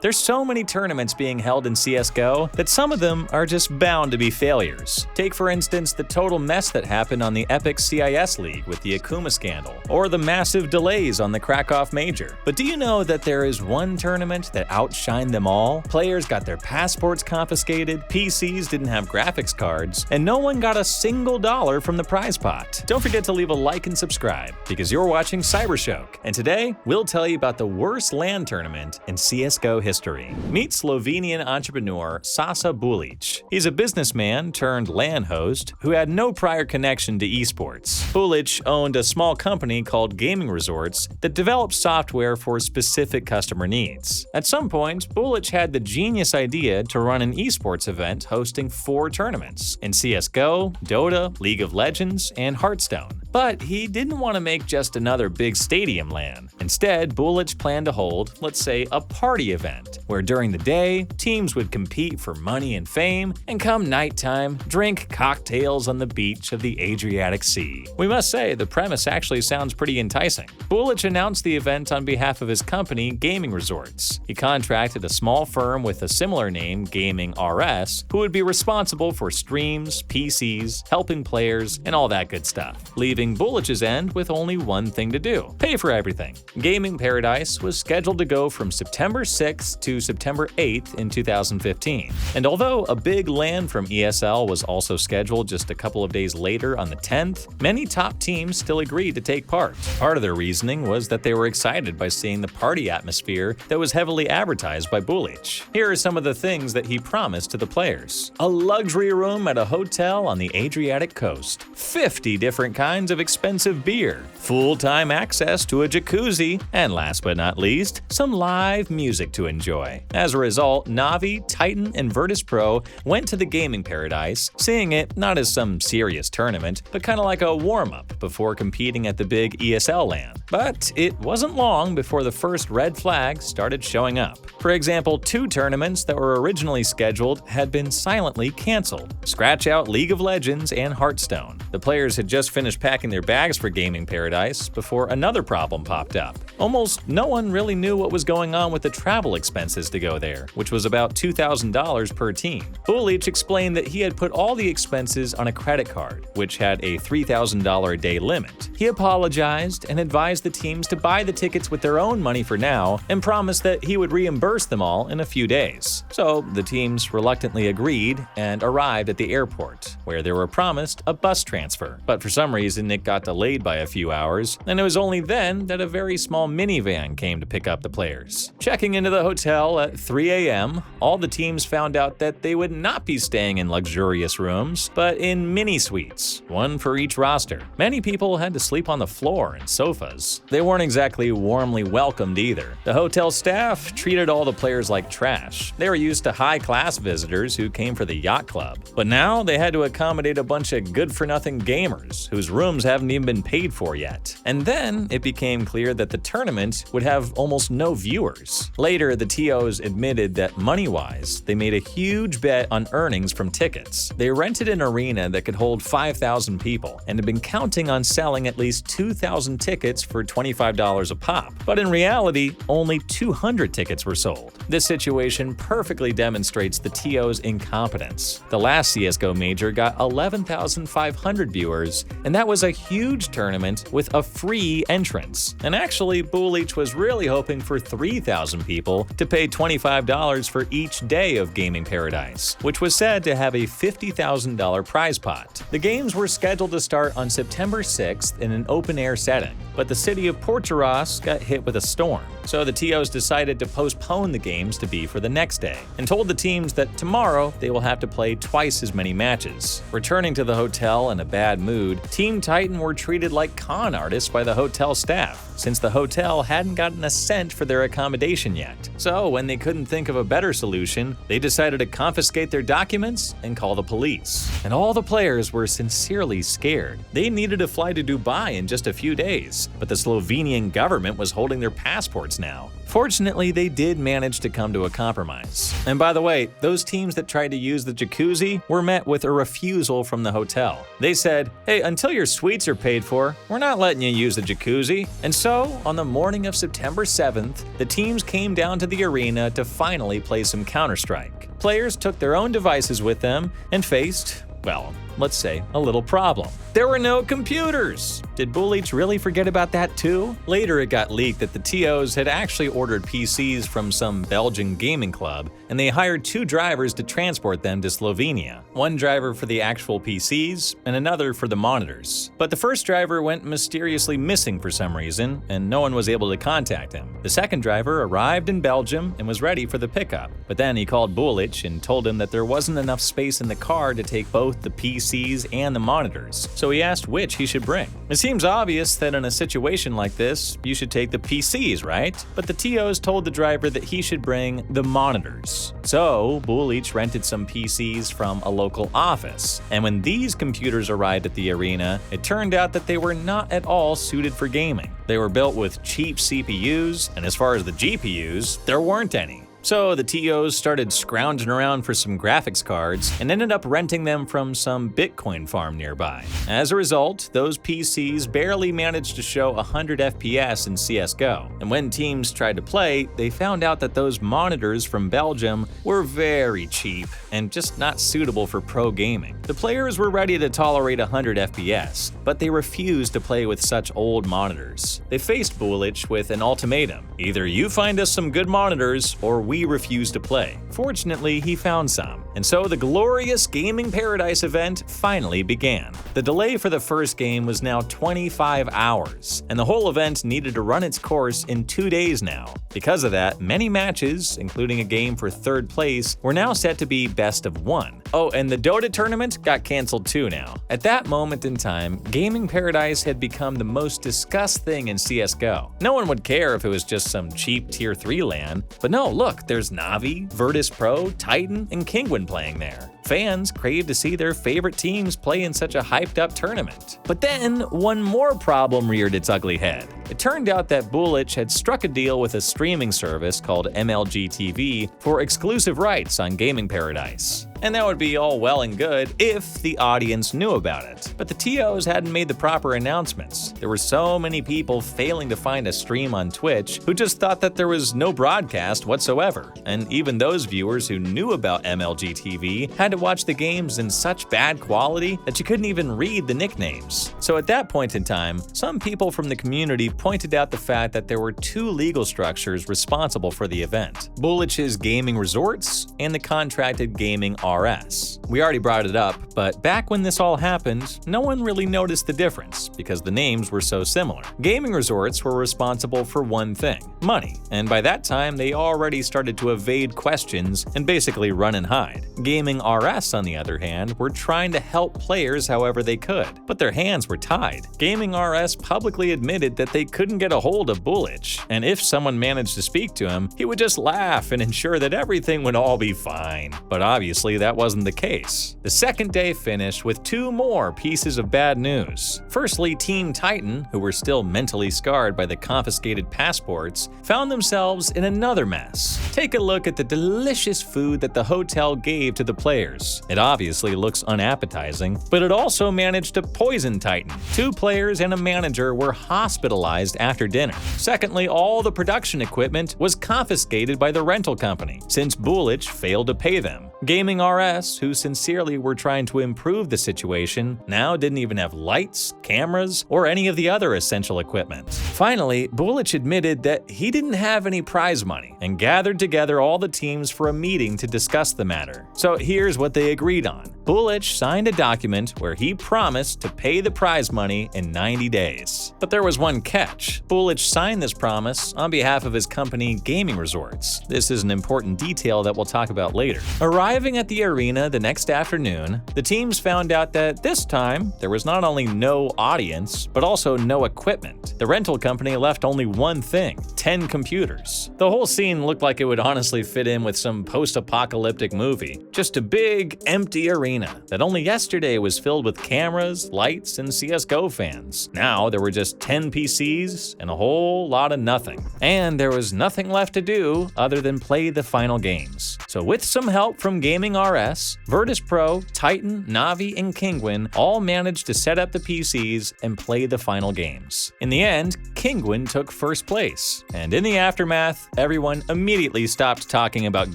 There's so many tournaments being held in CSGO that some of them are just bound to be failures. Take for instance the total mess that happened on the Epic CIS League with the Akuma scandal, or the massive delays on the Krakow Major. But do you know that there is one tournament that outshined them all? Players got their passports confiscated, PCs didn't have graphics cards, and no one got a single dollar from the prize pot. Don't forget to leave a like and subscribe, because you're watching CYBERSHOKE, and today we'll tell you about the worst LAN tournament in CSGO history. Meet Slovenian entrepreneur Sasa Bulic. He's a businessman turned LAN host who had no prior connection to esports. Bulic owned a small company called Gaming Resorts that developed software for specific customer needs. At some point, Bulic had the genius idea to run an esports event hosting 4 tournaments in CSGO, Dota, League of Legends, and Hearthstone. But he didn't want to make just another big stadium LAN. Instead, Bulic planned to hold, let's say, a party event, where during the day, teams would compete for money and fame, and come nighttime, drink cocktails on the beach of the Adriatic Sea. We must say, the premise actually sounds pretty enticing. Bulic announced the event on behalf of his company, Gaming Resorts. He contracted a small firm with a similar name, Gaming RS, who would be responsible for streams, PCs, helping players, and all that good stuff, leaving Bulic's end with only one thing to do: pay for everything. Gaming Paradise was scheduled to go from September 6th to September 8th in 2015. And although a big LAN from ESL was also scheduled just a couple of days later on the 10th, many top teams still agreed to take part. Part of their reasoning was that they were excited by seeing the party atmosphere that was heavily advertised by Bulic. Here are some of the things that he promised to the players: a luxury room at a hotel on the Adriatic coast, 50 different kinds of expensive beer, full-time access to a jacuzzi, and last but not least, some live music to enjoy. As a result, Navi, Titan, and Virtus Pro went to the Gaming Paradise, seeing it not as some serious tournament, but kind of like a warm-up before competing at the big ESL LAN. But it wasn't long before the first red flags started showing up. For example, 2 tournaments that were originally scheduled had been silently canceled. Scratch out League of Legends and Hearthstone. The players had just finished packing their bags for Gaming Paradise before another problem popped up. Almost no one really knew what was going on with the travel expenses to go there, which was about $2,000 per team. Bulic explained that he had put all the expenses on a credit card, which had a $3,000 a day limit. He apologized and advised the teams to buy the tickets with their own money for now, and promised that he would reimburse them all in a few days. So the teams reluctantly agreed and arrived at the airport, where they were promised a bus transfer. But for some reason, it got delayed by a few hours, and it was only then that a very small minivan came to pick up the players. Checking into the hotel at 3 a.m., all the teams found out that they would not be staying in luxurious rooms, but in mini suites, one for each roster. Many people had to sleep on the floor and sofas. They weren't exactly warmly welcomed either. The hotel staff treated all the players like trash. They were used to high-class visitors who came for the yacht club, but now they had to accommodate a bunch of good-for-nothing gamers whose rooms haven't even been paid for yet. And then it became clear that the tournament would have almost no viewers. Later, the TOs admitted that money-wise, they made a huge bet on earnings from tickets. They rented an arena that could hold 5,000 people and had been counting on selling at least 2,000 tickets for $25 a pop. But in reality, only 200 tickets were sold. This situation perfectly demonstrates the TO's incompetence. The last CSGO major got 11,500 viewers, and that was a huge tournament with a free entrance. And actually, Bulic was really hoping for 3,000 people to pay $25 for each day of Gaming Paradise, which was said to have a $50,000 prize pot. The games were scheduled to start on September 6th in an open-air setting, but the city of Porturas got hit with a storm. So the TOs decided to postpone the games to be for the next day, and told the teams that tomorrow they will have to play twice as many matches. Returning to the hotel in a bad mood, Team Titan were treated like con artists by the hotel staff, since the hotel hadn't gotten a cent for their accommodation yet. So when they couldn't think of a better solution, they decided to confiscate their documents and call the police. And all the players were sincerely scared. They needed to fly to Dubai in just a few days, but the Slovenian government was holding their passports now. Fortunately, they did manage to come to a compromise. And by the way, those teams that tried to use the jacuzzi were met with a refusal from the hotel. They said, "Hey, until your suites are paid for, we're not letting you use the jacuzzi." And so, on the morning of September 7th, the teams came down to the arena to finally play some Counter-Strike. Players took their own devices with them and faced, well, let's say, a little problem. There were no computers! Did Bulich really forget about that too? Later it got leaked that the TOs had actually ordered PCs from some Belgian gaming club, and they hired 2 drivers to transport them to Slovenia. One driver for the actual PCs, and another for the monitors. But the first driver went mysteriously missing for some reason, and no one was able to contact him. The second driver arrived in Belgium and was ready for the pickup, but then he called Bulich and told him that there wasn't enough space in the car to take both the PCs and the monitors, so he asked which he should bring. It seems obvious that in a situation like this, you should take the PCs, right? But the TOs told the driver that he should bring the monitors. So, Bulich rented some PCs from a local office, and when these computers arrived at the arena, it turned out that they were not at all suited for gaming. They were built with cheap CPUs, and as far as the GPUs, there weren't any. So the TOs started scrounging around for some graphics cards and ended up renting them from some Bitcoin farm nearby. As a result, those PCs barely managed to show 100 FPS in CSGO. And when teams tried to play, they found out that those monitors from Belgium were very cheap and just not suitable for pro gaming. The players were ready to tolerate 100 FPS, but they refused to play with such old monitors. They faced Bulich with an ultimatum: either you find us some good monitors, or we refuse to play. Fortunately, he found some, and so the glorious Gaming Paradise event finally began. The delay for the first game was now 25 hours, and the whole event needed to run its course in 2 days now. Because of that, many matches, including a game for 3rd place, were now set to be best of 1. Oh, and the Dota tournament got cancelled too now. At that moment in time, Gaming Paradise had become the most discussed thing in CSGO. No one would care if it was just some cheap Tier 3 LAN, but no, look, there's Navi, Virtus Pro, Titan, and Kingwin playing there. Fans crave to see their favorite teams play in such a hyped-up tournament. But then, one more problem reared its ugly head. It turned out that Bulich had struck a deal with a streaming service called MLG TV for exclusive rights on Gaming Paradise. And that would be all well and good if the audience knew about it. But the TOs hadn't made the proper announcements. There were so many people failing to find a stream on Twitch who just thought that there was no broadcast whatsoever. And even those viewers who knew about MLG TV had to watch the games in such bad quality that you couldn't even read the nicknames. So at that point in time, some people from the community pointed out the fact that there were 2 legal structures responsible for the event: Bulich's Gaming Resorts and the Contracted Gaming RS. We already brought it up, but back when this all happened, no one really noticed the difference because the names were so similar. Gaming Resorts were responsible for one thing: money, and by that time they already started to evade questions and basically run and hide. Gaming RS, on the other hand, were trying to help players however they could, but their hands were tied. Gaming RS publicly admitted that they couldn't get a hold of Bulich, and if someone managed to speak to him, he would just laugh and ensure that everything would all be fine. But obviously that wasn't the case. The second day finished with 2 more pieces of bad news. Firstly, Team Titan, who were still mentally scarred by the confiscated passports, found themselves in another mess. Take a look at the delicious food that the hotel gave to the players. It obviously looks unappetizing, but it also managed to poison Titan. 2 players and a manager were hospitalized after dinner. Secondly, all the production equipment was confiscated by the rental company, since Bulich failed to pay them. Gaming RS, who sincerely were trying to improve the situation, now didn't even have lights, cameras, or any of the other essential equipment. Finally, Bulich admitted that he didn't have any prize money and gathered together all the teams for a meeting to discuss the matter. So here's what they agreed on. Bulich signed a document where he promised to pay the prize money in 90 days. But there was one catch. Bulich signed this promise on behalf of his company Gaming Resorts. This is an important detail that we'll talk about later. Arriving at the arena the next afternoon, the teams found out that this time there was not only no audience, but also no equipment. The rental company left only one thing: 10 computers. The whole scene looked like it would honestly fit in with some post-apocalyptic movie. Just a big, empty arena that only yesterday was filled with cameras, lights, and CSGO fans. Now there were just 10 PCs and a whole lot of nothing. And there was nothing left to do other than play the final games. So with some help from Gaming RS, Virtus Pro, Titan, Navi, and Kinguin all managed to set up the PCs and play the final games. In the end, Kinguin took first place. And in the aftermath, everyone immediately stopped talking about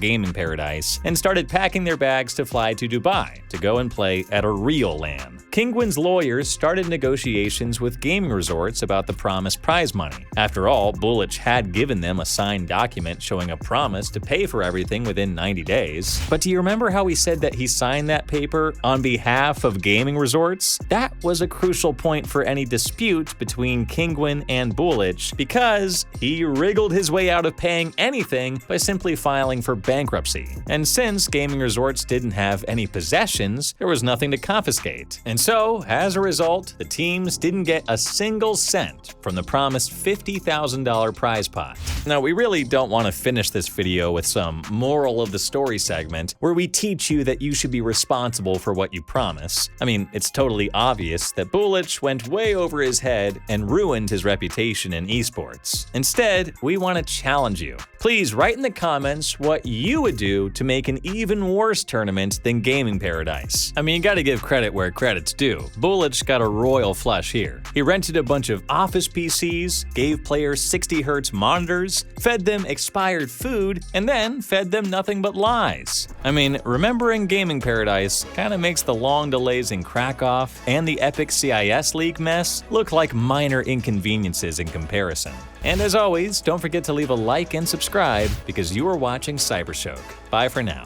Gaming Paradise and started packing their bags to fly to Dubai to go and play at a real LAN. Kinguin's lawyers started negotiations with gaming resorts about the promised prize money. After all, Bullich had given them a signed document showing a promise to pay for everything within 90 days. But do you remember how he said that he signed that paper on behalf of gaming resorts? That was a crucial point for any dispute between Kinguin and Bullich, because he wriggled his way out of paying anything by simply filing for bankruptcy. And since gaming resorts didn't have any possessions, there was nothing to confiscate. And so, as a result, the teams didn't get a single cent from the promised $50,000 prize pot. Now, we really don't want to finish this video with some moral of the story segment where we teach you that you should be responsible for what you promise. I mean, it's totally obvious that Bullich went way over his head and ruined his reputation in esports. Instead, we want to challenge you. Please write in the comments what you would do to make an even worse tournament than Gaming Paradise. I mean, you gotta give credit where credit's due. Bullich got a royal flush here. He rented a bunch of office PCs, gave players 60Hz monitors, fed them expired food, and then fed them nothing but lies. I mean, remembering Gaming Paradise kinda makes the long delays in Krakow and the epic CIS League mess look like minor inconveniences in comparison. And as always, don't forget to leave a like and subscribe because you are watching CYBERSHOKE. Bye for now.